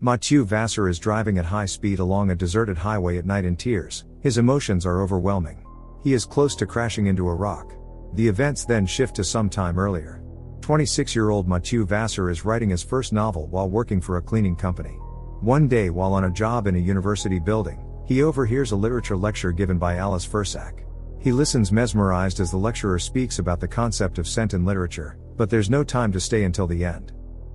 Mathieu Vasseur is driving at high speed along a deserted highway at night in tears. His emotions are overwhelming. He is close to crashing into a rock. The events then shift to some time earlier. 26-year-old Mathieu Vasseur is writing his first novel while working for a cleaning company. One day while on a job in a university building, he overhears a literature lecture given by Alice Fursac. He listens mesmerized as the lecturer speaks about the concept of scent in literature, but there's no time to stay until the end.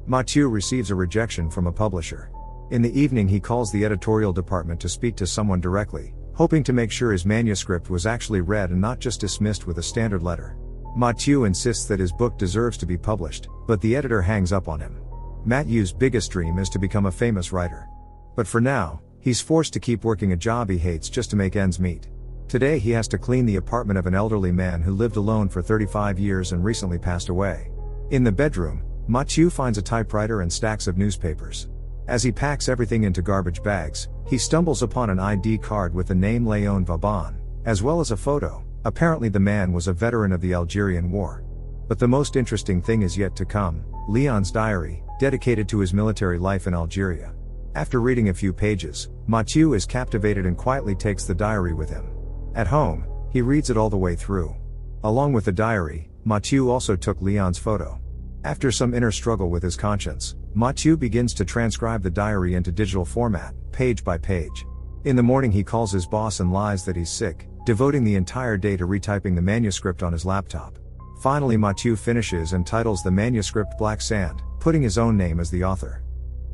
Mathieu receives a rejection from a publisher. In the evening he calls the editorial department to speak to someone directly, hoping to make sure his manuscript was actually read and not just dismissed with a standard letter. Mathieu insists that his book deserves to be published, but the editor hangs up on him. Mathieu's biggest dream is to become a famous writer. But for now, he's forced to keep working a job he hates just to make ends meet. Today he has to clean the apartment of an elderly man who lived alone for 35 years and recently passed away. In the bedroom, Mathieu finds a typewriter and stacks of newspapers. As he packs everything into garbage bags, he stumbles upon an ID card with the name Léon Vauban, as well as a photo. Apparently the man was a veteran of the Algerian War. But the most interesting thing is yet to come: Léon's diary, dedicated to his military life in Algeria. After reading a few pages, Mathieu is captivated and quietly takes the diary with him. At home, he reads it all the way through. Along with the diary, Mathieu also took Léon's photo. After some inner struggle with his conscience, Mathieu begins to transcribe the diary into digital format, page by page. In the morning he calls his boss and lies that he's sick, devoting the entire day to retyping the manuscript on his laptop. Finally Mathieu finishes and titles the manuscript Black Sand, putting his own name as the author.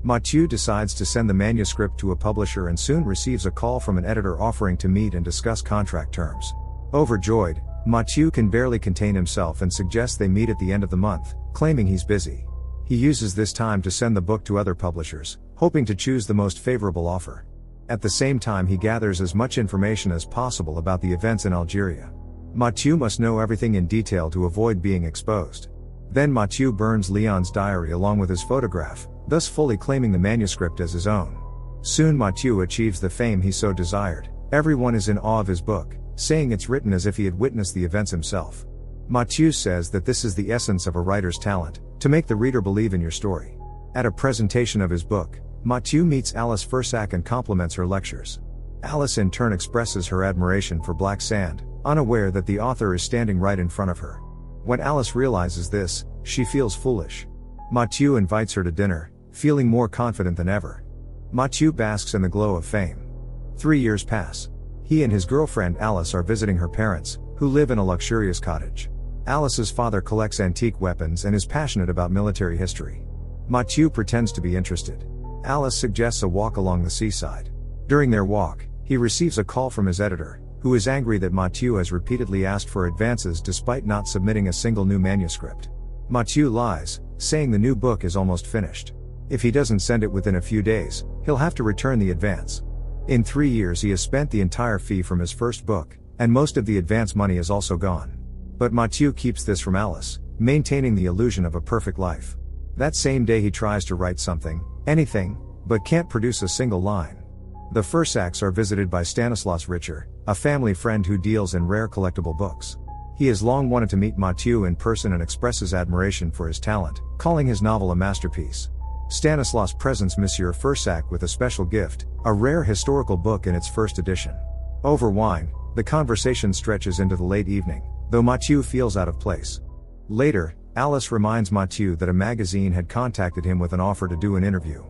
Mathieu decides to send the manuscript to a publisher and soon receives a call from an editor offering to meet and discuss contract terms. Overjoyed, Mathieu can barely contain himself and suggests they meet at the end of the month, claiming he's busy. He uses this time to send the book to other publishers, hoping to choose the most favorable offer. At the same time he gathers as much information as possible about the events in Algeria. Mathieu must know everything in detail to avoid being exposed. Then Mathieu burns Léon's diary along with his photograph, thus fully claiming the manuscript as his own. Soon Mathieu achieves the fame he so desired. Everyone is in awe of his book, saying it's written as if he had witnessed the events himself. Mathieu says that this is the essence of a writer's talent, to make the reader believe in your story. At a presentation of his book, Mathieu meets Alice Fursac and compliments her lectures. Alice in turn expresses her admiration for Black Sand, unaware that the author is standing right in front of her. When Alice realizes this, she feels foolish. Mathieu invites her to dinner, feeling more confident than ever. Mathieu basks in the glow of fame. 3 years pass. He and his girlfriend Alice are visiting her parents, who live in a luxurious cottage. Alice's father collects antique weapons and is passionate about military history. Mathieu pretends to be interested. Alice suggests a walk along the seaside. During their walk, he receives a call from his editor, who is angry that Mathieu has repeatedly asked for advances despite not submitting a single new manuscript. Mathieu lies, saying the new book is almost finished. If he doesn't send it within a few days, he'll have to return the advance. In 3 years he has spent the entire fee from his first book, and most of the advance money is also gone. But Mathieu keeps this from Alice, maintaining the illusion of a perfect life. That same day he tries to write something, anything, but can't produce a single line. The Fursacs are visited by Stanislas Richer, a family friend who deals in rare collectible books. He has long wanted to meet Mathieu in person and expresses admiration for his talent, calling his novel a masterpiece. Stanislas presents Monsieur Fursac with a special gift, a rare historical book in its first edition. Over wine, the conversation stretches into the late evening, though Mathieu feels out of place. Later, Alice reminds Mathieu that a magazine had contacted him with an offer to do an interview.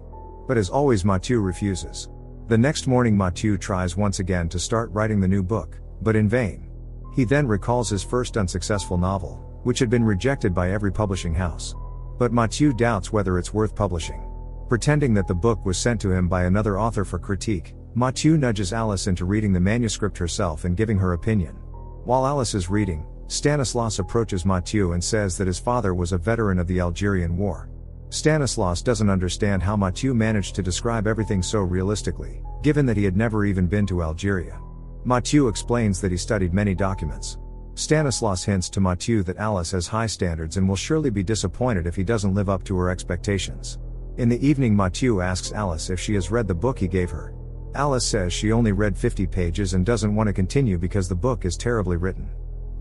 But as always Mathieu refuses. The next morning Mathieu tries once again to start writing the new book, but in vain. He then recalls his first unsuccessful novel, which had been rejected by every publishing house. But Mathieu doubts whether it's worth publishing. Pretending that the book was sent to him by another author for critique, Mathieu nudges Alice into reading the manuscript herself and giving her opinion. While Alice is reading, Stanislas approaches Mathieu and says that his father was a veteran of the Algerian War. Stanislas doesn't understand how Mathieu managed to describe everything so realistically, given that he had never even been to Algeria. Mathieu explains that he studied many documents. Stanislas hints to Mathieu that Alice has high standards and will surely be disappointed if he doesn't live up to her expectations. In the evening Mathieu asks Alice if she has read the book he gave her. Alice says she only read 50 pages and doesn't want to continue because the book is terribly written.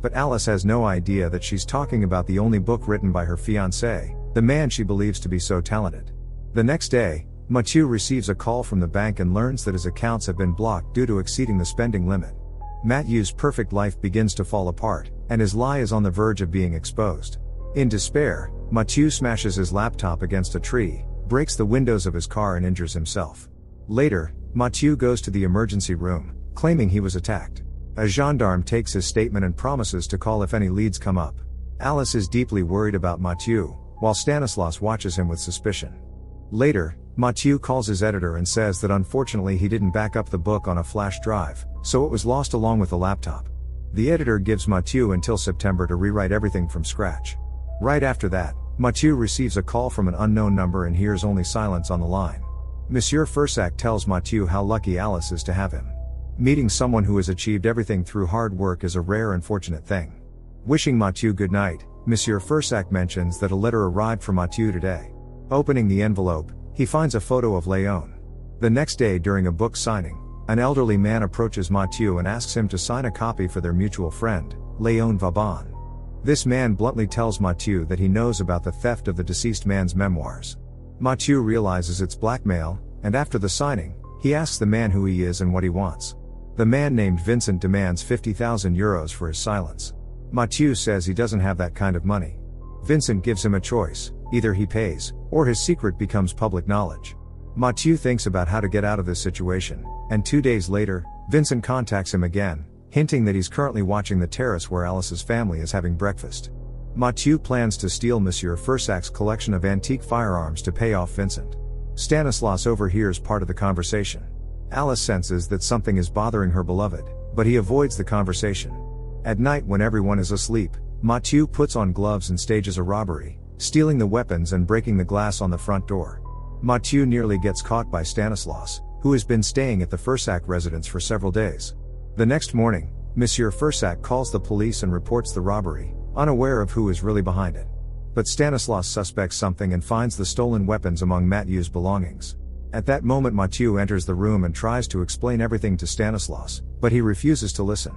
But Alice has no idea that she's talking about the only book written by her fiancé, the man she believes to be so talented. The next day, Mathieu receives a call from the bank and learns that his accounts have been blocked due to exceeding the spending limit. Mathieu's perfect life begins to fall apart, and his lie is on the verge of being exposed. In despair, Mathieu smashes his laptop against a tree, breaks the windows of his car and injures himself. Later, Mathieu goes to the emergency room, claiming he was attacked. A gendarme takes his statement and promises to call if any leads come up. Alice is deeply worried about Mathieu, while Stanislas watches him with suspicion. Later, Mathieu calls his editor and says that unfortunately he didn't back up the book on a flash drive, so it was lost along with the laptop. The editor gives Mathieu until September to rewrite everything from scratch. Right after that, Mathieu receives a call from an unknown number and hears only silence on the line. Monsieur Fursac tells Mathieu how lucky Alice is to have him. Meeting someone who has achieved everything through hard work is a rare and fortunate thing. Wishing Mathieu good night, Monsieur Fursac mentions that a letter arrived for Mathieu today. Opening the envelope, he finds a photo of Léon. The next day during a book signing, an elderly man approaches Mathieu and asks him to sign a copy for their mutual friend, Léon Vauban. This man bluntly tells Mathieu that he knows about the theft of the deceased man's memoirs. Mathieu realizes it's blackmail, and after the signing, he asks the man who he is and what he wants. The man named Vincent demands 50,000 euros for his silence. Mathieu says he doesn't have that kind of money. Vincent gives him a choice: either he pays, or his secret becomes public knowledge. Mathieu thinks about how to get out of this situation, and 2 days later, Vincent contacts him again, hinting that he's currently watching the terrace where Alice's family is having breakfast. Mathieu plans to steal Monsieur Fursac's collection of antique firearms to pay off Vincent. Stanislas overhears part of the conversation. Alice senses that something is bothering her beloved, but he avoids the conversation. At night when everyone is asleep, Mathieu puts on gloves and stages a robbery, stealing the weapons and breaking the glass on the front door. Mathieu nearly gets caught by Stanislas, who has been staying at the Fursac residence for several days. The next morning, Monsieur Fursac calls the police and reports the robbery, unaware of who is really behind it. But Stanislas suspects something and finds the stolen weapons among Mathieu's belongings. At that moment Mathieu enters the room and tries to explain everything to Stanislas, but he refuses to listen.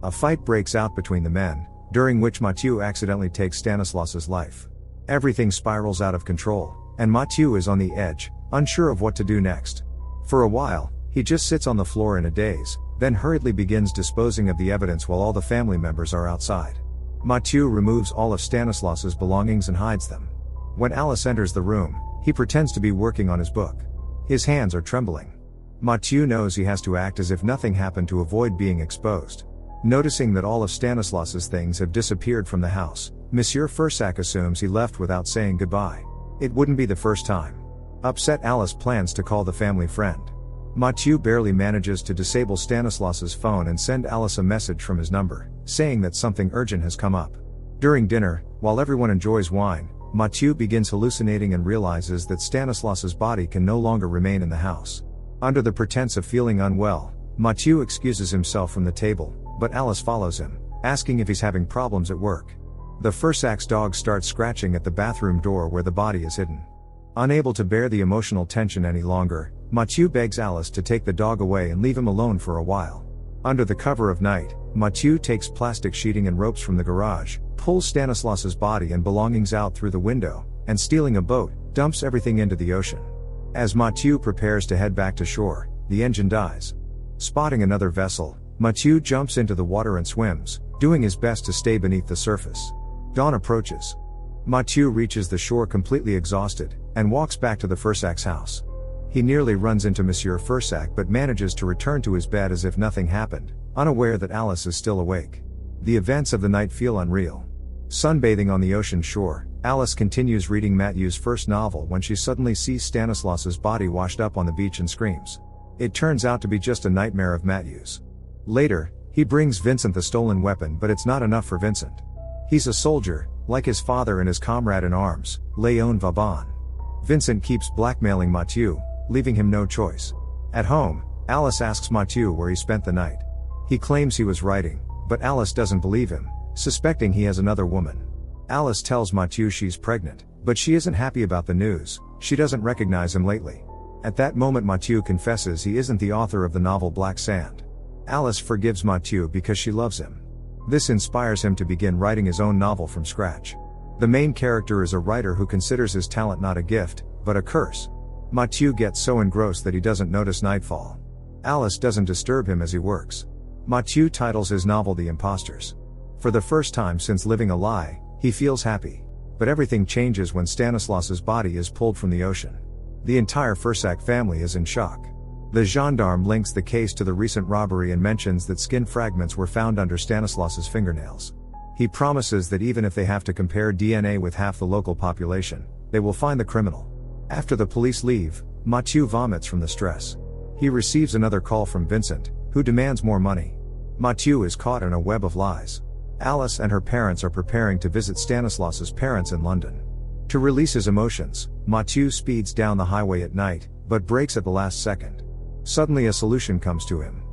A fight breaks out between the men, during which Mathieu accidentally takes Stanislas's life. Everything spirals out of control, and Mathieu is on the edge, unsure of what to do next. For a while, he just sits on the floor in a daze, then hurriedly begins disposing of the evidence while all the family members are outside. Mathieu removes all of Stanislas's belongings and hides them. When Alice enters the room, he pretends to be working on his book. His hands are trembling. Mathieu knows he has to act as if nothing happened to avoid being exposed. Noticing that all of Stanislas's things have disappeared from the house, Monsieur Fursac assumes he left without saying goodbye. It wouldn't be the first time. Upset, Alice plans to call the family friend. Mathieu barely manages to disable Stanislas's phone and send Alice a message from his number, saying that something urgent has come up. During dinner, while everyone enjoys wine, Mathieu begins hallucinating and realizes that Stanislas's body can no longer remain in the house. Under the pretense of feeling unwell, Mathieu excuses himself from the table, but Alice follows him, asking if he's having problems at work. The Fursac's dog starts scratching at the bathroom door where the body is hidden. Unable to bear the emotional tension any longer, Mathieu begs Alice to take the dog away and leave him alone for a while. Under the cover of night, Mathieu takes plastic sheeting and ropes from the garage, pulls Stanislas's body and belongings out through the window, and stealing a boat, dumps everything into the ocean. As Mathieu prepares to head back to shore, the engine dies. Spotting another vessel, Mathieu jumps into the water and swims, doing his best to stay beneath the surface. Dawn approaches. Mathieu reaches the shore completely exhausted, and walks back to the Fursac's house. He nearly runs into Monsieur Fursac but manages to return to his bed as if nothing happened, unaware that Alice is still awake. The events of the night feel unreal. Sunbathing on the ocean shore, Alice continues reading Mathieu's first novel when she suddenly sees Stanislas's body washed up on the beach and screams. It turns out to be just a nightmare of Mathieu's. Later, he brings Vincent the stolen weapon, but it's not enough for Vincent. He's a soldier, like his father and his comrade in arms, Léon Vauban. Vincent keeps blackmailing Mathieu, leaving him no choice. At home, Alice asks Mathieu where he spent the night. He claims he was writing, but Alice doesn't believe him, suspecting he has another woman. Alice tells Mathieu she's pregnant, but she isn't happy about the news. She doesn't recognize him lately. At that moment Mathieu confesses he isn't the author of the novel Black Sand. Alice forgives Mathieu because she loves him. This inspires him to begin writing his own novel from scratch. The main character is a writer who considers his talent not a gift, but a curse. Mathieu gets so engrossed that he doesn't notice nightfall. Alice doesn't disturb him as he works. Mathieu titles his novel The Impostors. For the first time since living a lie, he feels happy. But everything changes when Stanislas's body is pulled from the ocean. The entire Fursac family is in shock. The gendarme links the case to the recent robbery and mentions that skin fragments were found under Stanislas's fingernails. He promises that even if they have to compare DNA with half the local population, they will find the criminal. After the police leave, Mathieu vomits from the stress. He receives another call from Vincent, who demands more money. Mathieu is caught in a web of lies. Alice and her parents are preparing to visit Stanislas's parents in London. To release his emotions, Mathieu speeds down the highway at night, but brakes at the last second. Suddenly a solution comes to him.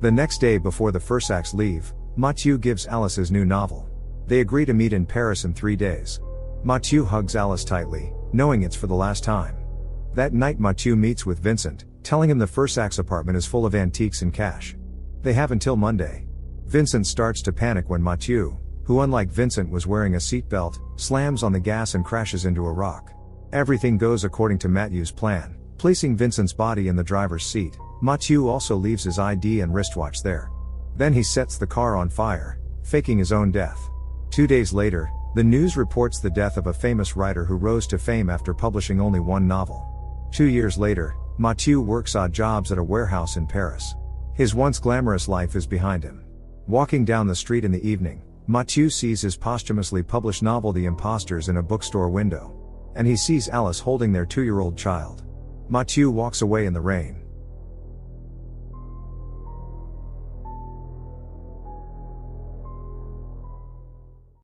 The next day before the Fursacs leave, Mathieu gives Alice his new novel. They agree to meet in Paris in 3 days. Mathieu hugs Alice tightly, knowing it's for the last time. That night Mathieu meets with Vincent, telling him the Fursacs' apartment is full of antiques and cash. They have until Monday. Vincent starts to panic when Mathieu, who unlike Vincent was wearing a seatbelt, slams on the gas and crashes into a rock. Everything goes according to Mathieu's plan, placing Vincent's body in the driver's seat. Mathieu also leaves his ID and wristwatch there. Then he sets the car on fire, faking his own death. 2 days later, the news reports the death of a famous writer who rose to fame after publishing only one novel. 2 years later, Mathieu works odd jobs at a warehouse in Paris. His once glamorous life is behind him. Walking down the street in the evening, Mathieu sees his posthumously published novel The Impostors in a bookstore window. And he sees Alice holding their 2-year-old child. Mathieu walks away in the rain.